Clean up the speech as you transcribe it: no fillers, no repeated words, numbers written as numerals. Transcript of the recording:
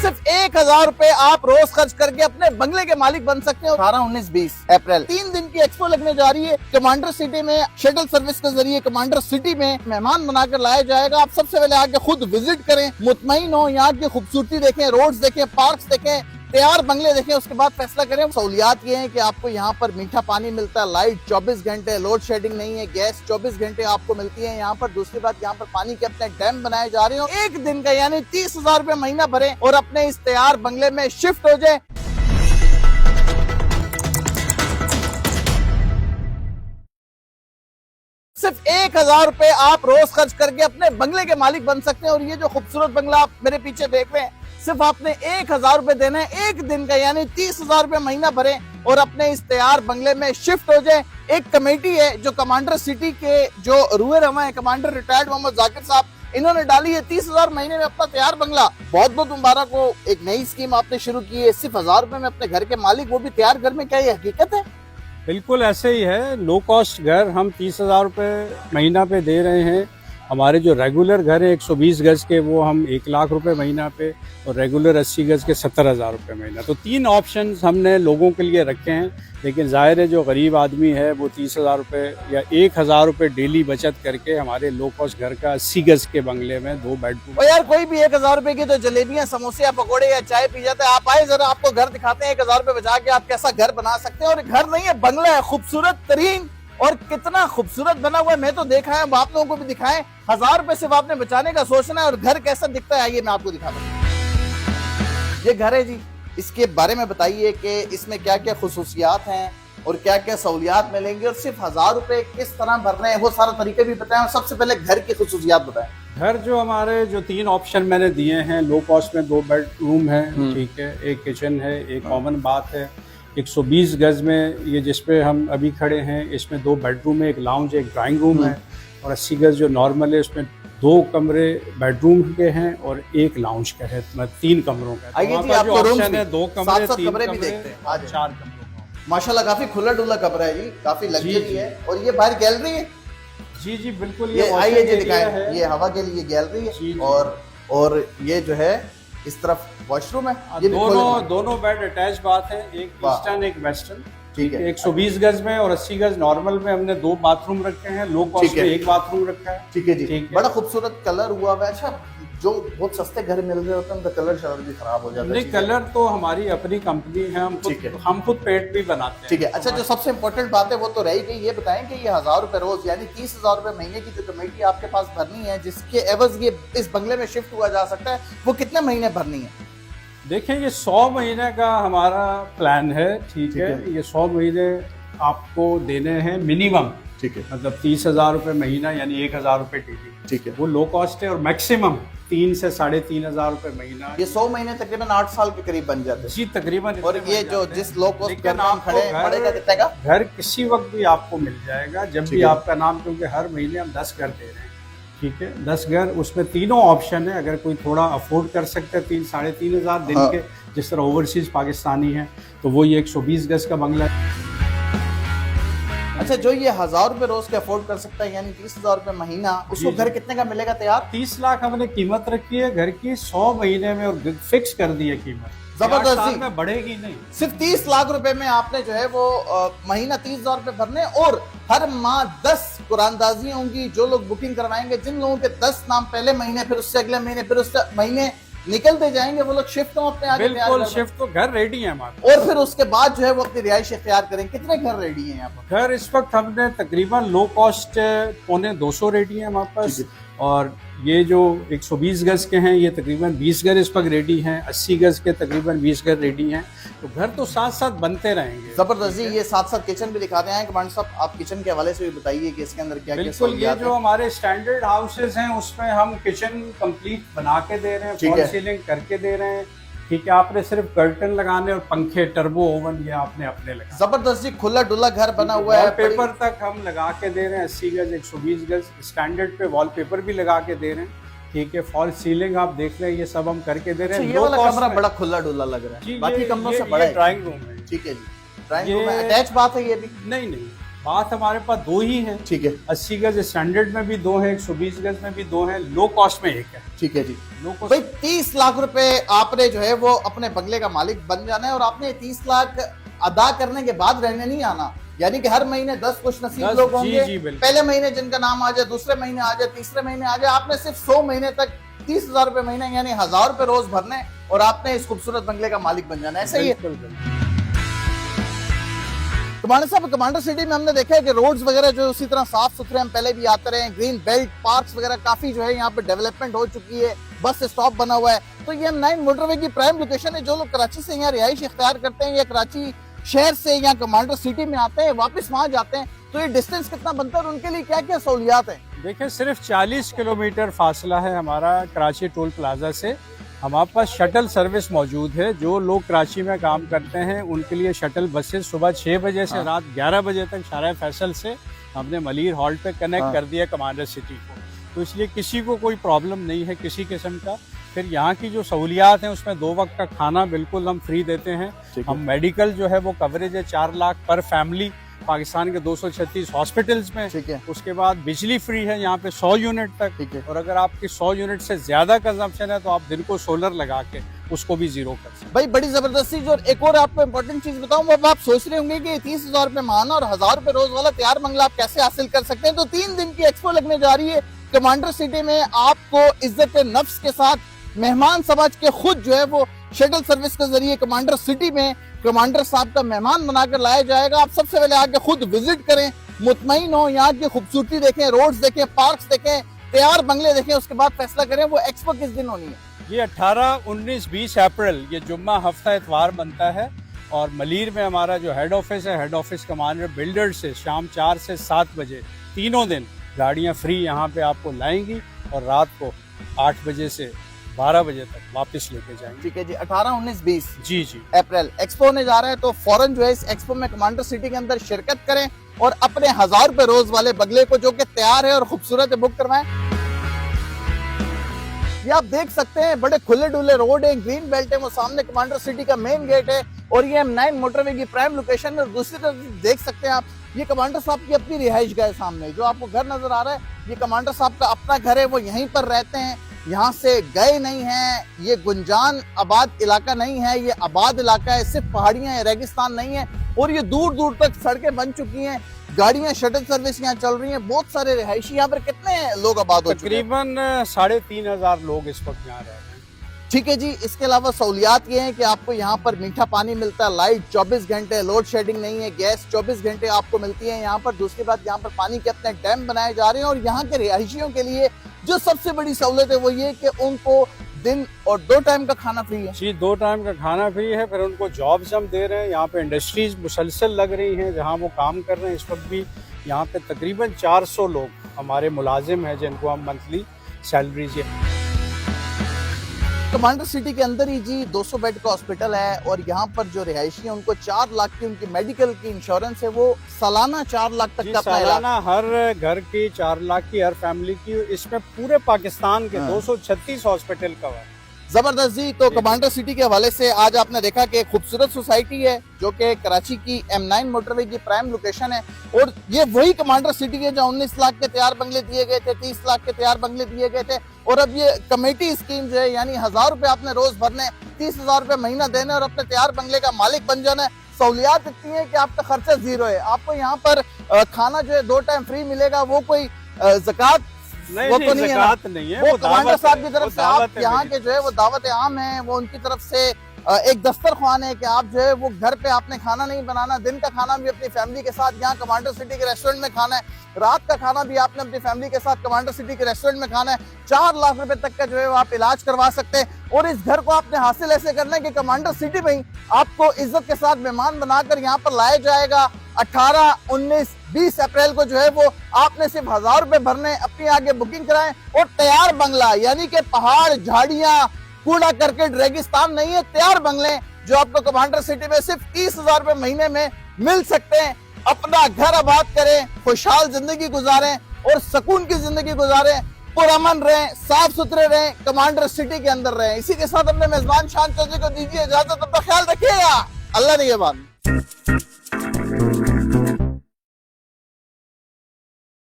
सिर्फ 1000 रुपए आप रोज खर्च करके अपने बंगले के मालिक बन सकते हैं। 18, 19, 20 अप्रैल 3 दिन की एक्सपो लगने जा रही है। कमांडर सिटी में शटल सर्विस के जरिए कमांडर सिटी में मेहमान बनाकर लाया जाएगा। आप सबसे पहले आके खुद विजिट करें, मुतमईन हो, यहाँ की खूबसूरती देखें, रोड्स देखें, पार्क्स देखें, तैयार बंगले देखें, उसके बाद फैसला करें। सहूलियात ये है कि आपको यहाँ पर मीठा पानी मिलता है, लाइट 24 घंटे, लोड शेडिंग नहीं है, गैस 24 घंटे आपको मिलती है यहाँ पर। दूसरी बात, यहाँ पर पानी के अपने डैम बनाए जा रहे हो। एक दिन का यानी 30,000 रुपए महीना भरे और अपने इस तैयार बंगले में शिफ्ट हो जाए। सिर्फ 1000 रुपए आप रोज खर्च करके अपने बंगले के मालिक बन सकते हैं। और ये जो खूबसूरत बंगला आप मेरे पीछे देख रहे हैं, सिर्फ आपने 1000 रुपए देना है एक दिन का, यानी 30,000 रुपए महीना भरे और अपने इस तैयार बंगले में शिफ्ट हो जाए। एक कमेटी है जो कमांडर सिटी के जो रुए रवा है, कमांडर रिटायर्ड मोहम्मद जाकिर साहब, इन्होंने डाली है 30,000 महीने में अपना तैयार बंगला। बहुत बहुत मुबारक हो, एक नई स्कीम आपने शुरू की है। सिर्फ 1000 रुपए में अपने घर के मालिक, वो भी तैयार घर में। क्या ये हकीकत है? बिल्कुल ऐसे ही है। लो कॉस्ट घर हम 30,000 रुपये महीना पे दे रहे हैं। हमारे जो रेगुलर घर है 120 गज के, वो हम 1 लाख रुपए महीना पे, और रेगुलर 80 गज के 70,000 रुपये महीना। तो 3 ऑप्शन हमने लोगों के लिए रखे हैं। लेकिन जाहिर है जो गरीब आदमी है वो 30,000 रुपये या 1,000 रुपये डेली बचत करके हमारे लो कॉस्ट घर का 80 गज के बंगले में 2 बेडरूम। और यार कोई भी 1000 रुपए की तो जलेबियां, समोसे या पकौड़े या चाय पी जाता है। आप आए जरा, आपको घर दिखाते हैं 1000 रुपए बचा के आप कैसा घर बना सकते हैं। और घर नहीं है, बंगला है, खूबसूरत तरीन। और कितना खूबसूरत बना हुआ है, मैं तो देखा है, आप लोगों को भी दिखाएं। 1000 रुपए सिर्फ आपने बचाने का सोचना है और घर कैसा दिखता है, आइए मैं आपको दिखाता हूँ। ये घर है जी, इसके बारे में बताइए कि इसमें क्या क्या खुसूसियात हैं और क्या क्या सहूलियात मिलेंगी, और सिर्फ 1000 रुपए किस तरह भरने हैं, वो सारा तरीके भी बताएं। और सबसे पहले घर की खुसूसियात बताएं। घर जो हमारे जो 3 ऑप्शन मैंने दिए हैं, लो कॉस्ट में 2 बेडरूम है, ठीक है, एक किचन है, एक कॉमन बाथ है। 120 गज में ये जिसपे हम अभी खड़े हैं, इसमें 2 बेडरूम है, एक लाउंज है, एक ड्राइंग रूम है। और 80 गज जो नॉर्मल है उसमें 2 कमरे बेडरूम के हैं और 1 लाउंज का है, मतलब 3 कमरों का। आइए जी, आपको ऑप्शन है 2 कमरे, 3 कमरे भी देखते हैं। आज 4 कमरों का माशाल्लाह काफी खुला डुला कमरा है जी, काफी लग्जरी है। और ये बाहर गैलरी है। जी जी बिल्कुल। ये आइए जी दिखाएं, ये हवा के लिए गैलरी है। और ये जो है इस तरफ वॉशरूम है। ये दोनों बेड अटैच बात है, एक ईस्टर्न एक वेस्टर्न, ठीक है। 120 गज में और 80 गज नॉर्मल में हमने 2 बाथरूम रखे हैं। लो कॉस्ट में 1 बाथरूम रखा है। ठीक है जी, बड़ा खूबसूरत कलर हुआ है। अच्छा, जो बहुत सस्ते घर मिल रहे होते हैं उनका कलर शलर भी खराब हो जाता है। नहीं, कलर तो हमारी अपनी कंपनी है, हम खुद पेंट भी बनाते हैं। ठीक है। अच्छा, जो सबसे इम्पोर्टेंट बात है वो तो रही गई। ये बताएं कि ये 1000 रुपए रोज यानी 30,000 रुपए महीने की जो कमेटी आपके पास भरनी है, जिसके एवज ये इस बंगले में शिफ्ट हुआ जा सकता है, वो कितने महीने भरनी है? देखिए, ये 100 महीने का हमारा प्लान है, ठीक है। ये 100 महीने आपको देने हैं मिनिमम, ठीक है, मतलब 30,000 रुपये महीना यानी 1,000 रुपये डेली, ठीक है, वो लो कॉस्ट है। और मैक्सिमम 3 से 3,500 रुपये महीना। ये 100 महीने तकरीबन 8 साल के करीब बन जाते हैं जी, तकरीबन। और ये जो जिस लो कॉस्ट का नाम खड़े घर किसी वक्त भी आपको मिल जाएगा, जब भी आपका नाम, क्योंकि हर महीने हम 10 घर दे रहे हैं, ठीक है, 10 घर। उसमें तीनों ऑप्शन है। अगर कोई थोड़ा अफोर्ड कर सकता है 3-3,500 दिन के, जिस तरह ओवरसीज पाकिस्तानी है, तो वो ये 120 गज का बंगला है। अच्छा, जो ये 1000 रुपए रोज के अफोर्ड कर सकता है यानी 30,000 रुपए महीना, उसको घर कितने का मिलेगा तैयार? 30 लाख हमने कीमत रखी है घर की 100 महीने में, और फिक्स कर दी है कीमत। जबरदस्ती में बढ़ेगी नहीं। सिर्फ 30 लाख रुपए में आपने जो है वो महीना 30,000 रुपए भरने, और हर माह 10 कुरानदाजियां होंगी। जो लोग बुकिंग करवाएंगे, जिन लोगों के 10 नाम पहले महीने, फिर उससे अगले महीने, फिर उससे महीने निकलते जाएंगे, वो लोग शिफ्ट हो अपने आगे। बिल्कुल शिफ्ट, तो घर रेडी है हमारे। और फिर उसके बाद जो है वो अपनी रिहाइश इख्तियार करें। कितने घर रेडी हैं यहाँ पर? घर इस वक्त हमने तकरीबन लो कॉस्ट 250 रेडी है हमारे पास। और ये जो 120 गज के हैं, ये तकरीबन 20 घर इस वक्त रेडी हैं। 80 गज के तकरीबन 20 घर रेडी हैं। तो घर तो साथ साथ बनते रहेंगे। जबरदस्त। ये साथ साथ किचन भी दिखाते हैं कमांडर साहब, आप किचन के हवाले से भी बताइए कि इसके अंदर क्या क्या बिल्कुल। ये जो हमारे स्टैंडर्ड हाउसेज हैं उसमें हम किचन कंप्लीट बना के दे रहे हैं, फॉल सीलिंग करके दे रहे हैं, ठीक है। आपने सिर्फ कर्टन लगाने और पंखे, टर्बो ओवन ये आपने अपने लगा। जबरदस्त जी, खुला डुला घर बना हुआ है। पेपर तक हम लगा के दे रहे हैं, 80 गज 120 गज स्टैंडर्ड पे वॉलपेपर भी लगा के दे रहे हैं, ठीक है। फॉल सीलिंग आप देख रहे हैं, ये सब हम करके दे रहे हैं। ये वाला कमरा बड़ा खुला डुला लग रहा है, बाकी कमरों से बड़ा है। ड्राइंग रूम है, ठीक है जी। ड्राइंग रूम है, अटैच बात है ये भी? नहीं, बात हमारे पास दो ही हैं। ठीक है 80 गज स्टैंडर्ड में भी दो हैं, 120 गज में भी दो हैं, लो कॉस्ट में एक है। ठीक है जी। लो भाई कॉस्ट 30 लाख रुपए आपने जो है वो अपने बंगले का मालिक बन जाना है, और आपने 30 लाख अदा करने के बाद रहने नहीं आना। यानी कि हर महीने 10 खुश नसीब 10 लोग जी, होंगे, जी, बिल्कुल। पहले महीने जिनका नाम आ जाए, दूसरे महीने आ जाए, तीसरे महीने आ जाए, आपने सिर्फ 100 महीने तक 30,000 रुपए महीने यानी 1,000 रुपए रोज भरने, और आपने इस खूबसूरत बंगले का मालिक बन जाना है। ऐसा ही है बिल्कुल, बिल्कुल। कमांडर साहब। कमांडर सिटी में हमने देखा है कि रोड्स वगैरह जो उसी तरह साफ सुथरे हम पहले भी आते रहे, ग्रीन बेल्ट पार्क्स वगैरह काफी जो है यहाँ पे डेवलपमेंट हो चुकी है, बस स्टॉप बना हुआ है। तो ये M9 मोटरवे की प्राइम लोकेशन है। जो लोग कराची से यहाँ रिहाइश इख्तियार करते हैं या कराची शहर से या कमांडर सिटी में आते हैं, वापस वहां जाते हैं, तो ये डिस्टेंस कितना बनता है और उनके लिए क्या क्या सहूलियात है? देखिए सिर्फ 40 किलोमीटर फासला है हमारा कराची टोल प्लाजा से। हमारे पास शटल सर्विस मौजूद है। जो लोग कराची में काम करते हैं उनके लिए शटल बसेस सुबह 6 बजे से रात 11 बजे तक शारा फैसल से हमने मलीर हॉल्ट पे कनेक्ट कर दिया कमांडर सिटी को। तो इसलिए किसी को कोई प्रॉब्लम नहीं है किसी किस्म का। फिर यहाँ की जो सहूलियात हैं उसमें 2 वक्त का खाना बिल्कुल हम फ्री देते हैं। हम मेडिकल जो है वो कवरेज है 4 लाख पर फैमिली पाकिस्तान के 236 हॉस्पिटल्स में। ठीक है। उसके बाद बिजली फ्री है यहाँ पे 100 यूनिट तक। ठीक है। और अगर आपकी 100 यूनिट से ज्यादा कंजम्पशन है तो आप दिन को सोलर लगा के उसको भी जीरो कर सकते हैं। भाई बड़ी जबरदस्ती। जो एक और आपको इम्पोर्टेंट चीज बताऊं, वो आप सोच रहे होंगे कि 30,000 रुपए माहाना और 1,000 रुपए रोज वाला तैयार बंगला आप कैसे हासिल कर सकते हैं। तो 3 दिन की एक्सपो लगने जा रही है कमांडर सिटी में। आपको इज्जत नफ्स के साथ मेहमान समझ के खुद जो है वो शटल सर्विस के जरिए कमांडर सिटी में कमांडर साहब का मेहमान बनाकर लाया जाएगा। आप सबसे पहले आके खुद विजिट करें, मुतमईन हो, यहाँ की खूबसूरती देखें, रोड्स देखें, पार्क्स देखें, तैयार बंगले देखें, उसके बाद फैसला करें वो एक्सपो किस दिन होनी है। ये 18, 19, 20 अप्रैल ये जुम्मा हफ्ता इतवार बनता है। और मलीर में हमारा जो हेड ऑफिस है, हेड ऑफिस कमांडर बिल्डर्स से शाम 4 से 7 बजे तीनों दिन गाड़ियाँ फ्री यहाँ पे आपको लाएंगी और रात को 8 बजे से 12 बजे तक वापस लेके जाएंगे। ठीक है जी। 18, 19, 20 जी जी अप्रैल एक्सपो होने जा रहा है। तो फौरन जो है इस एक्सपो में कमांडर सिटी के अंदर शिरकत करें और अपने 1,000 रुपए रोज वाले बंगले को जो कि तैयार है और खूबसूरत है बुक करवाएं। ये आप देख सकते हैं बड़े खुले डुले रोड है, ग्रीन बेल्ट है, वो सामने कमांडर सिटी का मेन गेट है और ये M9 मोटरवे की प्राइम लोकेशन है। दूसरी तरफ देख सकते हैं आप ये कमांडर साहब की अपनी रिहाइश गाह सामने जो आपको घर नजर आ रहा है, ये कमांडर साहब का अपना घर है, वो यहीं पर रहते हैं, यहाँ से गए नहीं हैं। ये गुंजान आबाद इलाका नहीं है, ये आबाद इलाका है, सिर्फ पहाड़ियां हैं, रेगिस्तान नहीं है। और ये दूर दूर तक सड़कें बन चुकी हैं, गाड़ियां शटल सर्विस यहाँ चल रही हैं, बहुत सारे रिहायशी। यहाँ पर कितने लोग आबाद हो चुके हैं? तकरीबन 3,500 लोग इस वक्त यहाँ रह रहे हैं। ठीक है जी। इसके अलावा सहूलियात ये हैं कि आपको यहाँ पर मीठा पानी मिलता है, लाइट 24 घंटे, लोड शेडिंग नहीं है, गैस 24 घंटे आपको मिलती है यहाँ पर। दूसरी बात, यहाँ पर पानी के अपने डैम बनाए जा रहे हैं और यहाँ के रिहायशियों के लिए जो सबसे बड़ी सहूलत है वो ये कि उनको दिन और 2 टाइम का खाना फ्री है। जी 2 टाइम का खाना फ्री है। फिर उनको जॉब्स हम दे रहे हैं। यहाँ पे इंडस्ट्रीज मुसलसल लग रही हैं जहाँ वो काम कर रहे हैं। इस वक्त भी यहाँ पे तकरीबन 400 लोग हमारे मुलाजिम हैं जिनको हम मंथली सैलरीज। कमांडर सिटी के अंदर ही जी 200 बेड का हॉस्पिटल है और यहाँ पर जो रिहायशी है उनको 4 लाख की उनकी मेडिकल की इंश्योरेंस है, वो सालाना 4 लाख तक का अपना इलाज। सालाना हर घर की 4 लाख की, हर फैमिली की। इसमें पूरे पाकिस्तान के 236 हॉस्पिटल कवर है। जबरदस्त जी। तो कमांडर सिटी के हवाले से आज आपने देखा कि खूबसूरत सोसाइटी है जो कि कराची की M9 मोटरवे की प्राइम लोकेशन है और ये वही कमांडर सिटी है जहाँ 19 लाख के तैयार बंगले दिए गए थे, 30 लाख के तैयार बंगले दिए गए थे। और अब ये कमेटी स्कीम जो है यानी 1,000 रुपए आपने रोज भरने, 30,000 रुपए महीना देने और अपने तैयार बंगले का मालिक बन जाना है। सहूलियात इतनी है कि आपका खर्चा 0 है। आपको यहाँ पर खाना जो है 2 टाइम फ्री मिलेगा। वो कोई ज़कात वो तो नहीं है, वो कमांडर साहब की तरफ से आप यहाँ के जो है वो दावत आम है, वो उनकी तरफ से एक दस्तरख्वान है कि आप जो है वो घर पे आपने खाना नहीं बनाना, दिन का खाना भी अपनी फैमिली के साथ यहाँ कमांडर सिटी के रेस्टोरेंट में खाना है, रात का खाना भी आपने अपनी फैमिली के साथ कमांडर सिटी के रेस्टोरेंट में खाना है। 4 लाख रुपए तक का जो है वो आप इलाज करवा सकते हैं। और इस घर को आपने हासिल ऐसे करना है कि कमांडर सिटी में ही आपको इज्जत के साथ मेहमान बनाकर यहाँ पर लाया जाएगा। 18, 19, 20 अप्रैल को जो है वो आपने सिर्फ 1,000 रुपए भरने, अपनी आगे बुकिंग कराएं और तैयार बंगला यानी कि पहाड़, झाड़ियां, कूड़ा करकट, रेगिस्तान नहीं है, तैयार बंगले जो आपको कमांडर सिटी में सिर्फ 30,000 रुपए महीने में मिल सकते हैं। अपना घर आबाद करें, खुशहाल जिंदगी गुजारें और सुकून की जिंदगी गुजारें, पुरअमन रहें, साफ सुथरे रहें, कमांडर सिटी के अंदर रहें। इसी के साथ अपने मेजबान शान चौधरी को दीजिए इजाजत। अपना ख्याल रखिएगा। अल्लाह निगहबान।